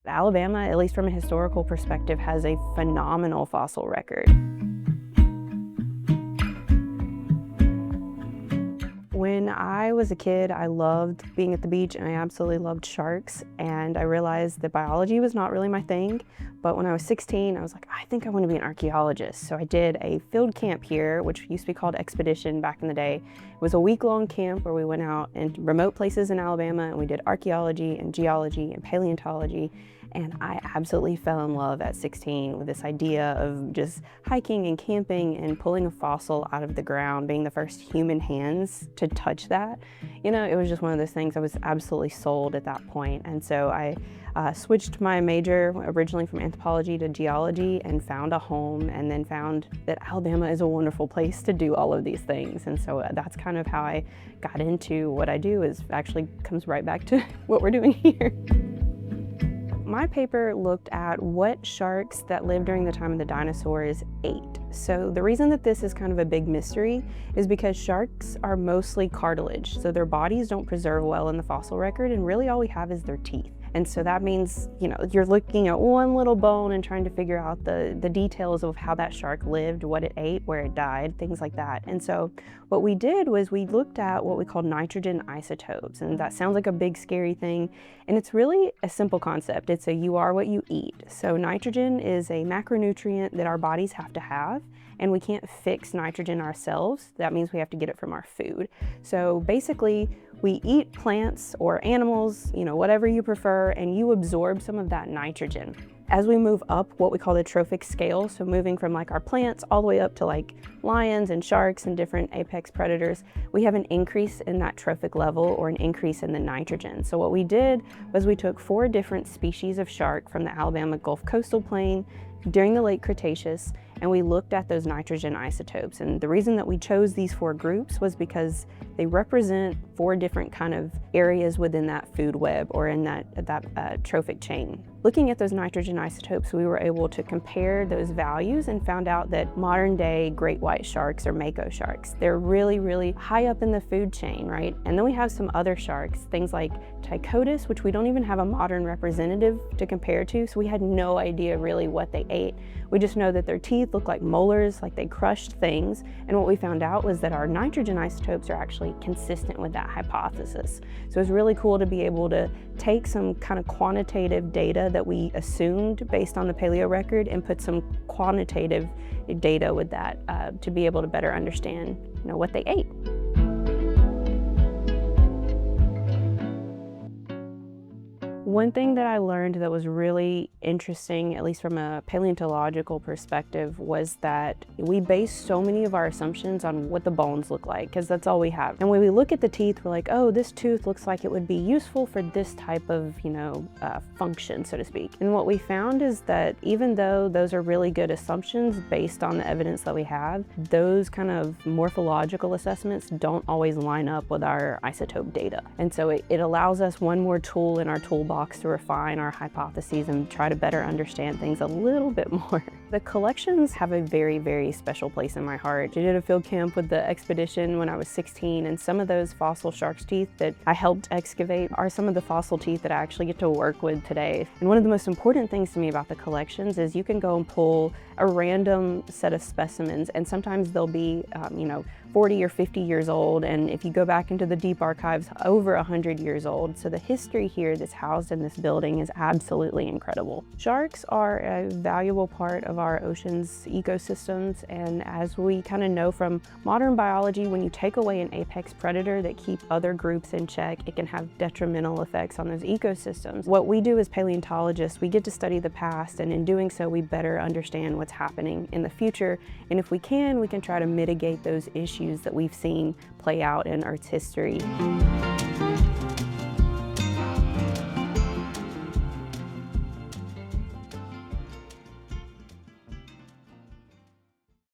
Alabama, at least from a historical perspective, has a phenomenal fossil record. When I was a kid, I loved being at the beach and I absolutely loved sharks, and I realized that biology was not really my thing. But when I was 16, I was like, I think I want to be an archaeologist. So I did a field camp here, which used to be called Expedition back in the day. It was a week-long camp where we went out in remote places in Alabama and we did archaeology and geology and paleontology. And I absolutely fell in love at 16 with this idea of just hiking and camping and pulling a fossil out of the ground, being the first human hands to touch that. You know, it was just one of those things. I was absolutely sold at that point. And so I switched my major originally from anthropology to geology and found a home, and then found that Alabama is a wonderful place to do all of these things. And so that's kind of how I got into what I do. Is actually comes right back to what we're doing here. My paper looked at what sharks that lived during the time of the dinosaurs ate. So the reason that this is kind of a big mystery is because sharks are mostly cartilage, so their bodies don't preserve well in the fossil record, and really all we have is their teeth. And so that means, you know, you're looking at one little bone and trying to figure out the details of how that shark lived, what it ate, where it died, things like that. And so what we did was we looked at what we call nitrogen isotopes. And that sounds like a big scary thing. And it's really a simple concept. It's a you are what you eat. So nitrogen is a macronutrient that our bodies have to have, and we can't fix nitrogen ourselves. That means we have to get it from our food. So basically, we eat plants or animals, you know, whatever you prefer, and you absorb some of that nitrogen. As we move up what we call the trophic scale, so moving from like our plants all the way up to like lions and sharks and different apex predators, we have an increase in that trophic level, or an increase in the nitrogen. So what we did was we took 4 different species of shark from the Alabama Gulf Coastal Plain during the late Cretaceous, and we looked at those nitrogen isotopes. And the reason that we chose these 4 groups was because they represent 4 different kind of areas within that food web, or in that trophic chain. Looking at those nitrogen isotopes, we were able to compare those values and found out that modern day great white sharks, or mako sharks, they're really, really high up in the food chain, right? And then we have some other sharks, things like Trichotis, which we don't even have a modern representative to compare to, so we had no idea really what they ate. We just know that their teeth look like molars, like they crushed things. And what we found out was that our nitrogen isotopes are actually consistent with that hypothesis. So it's really cool to be able to take some kind of quantitative data that we assumed based on the paleo record and put some quantitative data with that to be able to better understand, you know, what they ate. One thing that I learned that was really interesting, at least from a paleontological perspective, was that we base so many of our assumptions on what the bones look like, because that's all we have. And when we look at the teeth, we're like, oh, this tooth looks like it would be useful for this type of, you know, function, so to speak. And what we found is that even though those are really good assumptions based on the evidence that we have, those kind of morphological assessments don't always line up with our isotope data. And so it allows us one more tool in our toolbox to refine our hypotheses and try to better understand things a little bit more. The collections have a very, very special place in my heart. I did a field camp with the expedition when I was 16, and some of those fossil shark's teeth that I helped excavate are some of the fossil teeth that I actually get to work with today. And one of the most important things to me about the collections is you can go and pull a random set of specimens, and sometimes they'll be, you know, 40 or 50 years old, and if you go back into the deep archives, over 100 years old. So the history here that's housed in this building is absolutely incredible. Sharks are a valuable part of our ocean's ecosystems, and as we kind of know from modern biology, when you take away an apex predator that keep other groups in check, it can have detrimental effects on those ecosystems. What we do as paleontologists, we get to study the past, and in doing so, we better understand what's happening in the future, and if we can try to mitigate those issues that we've seen play out in Earth's history.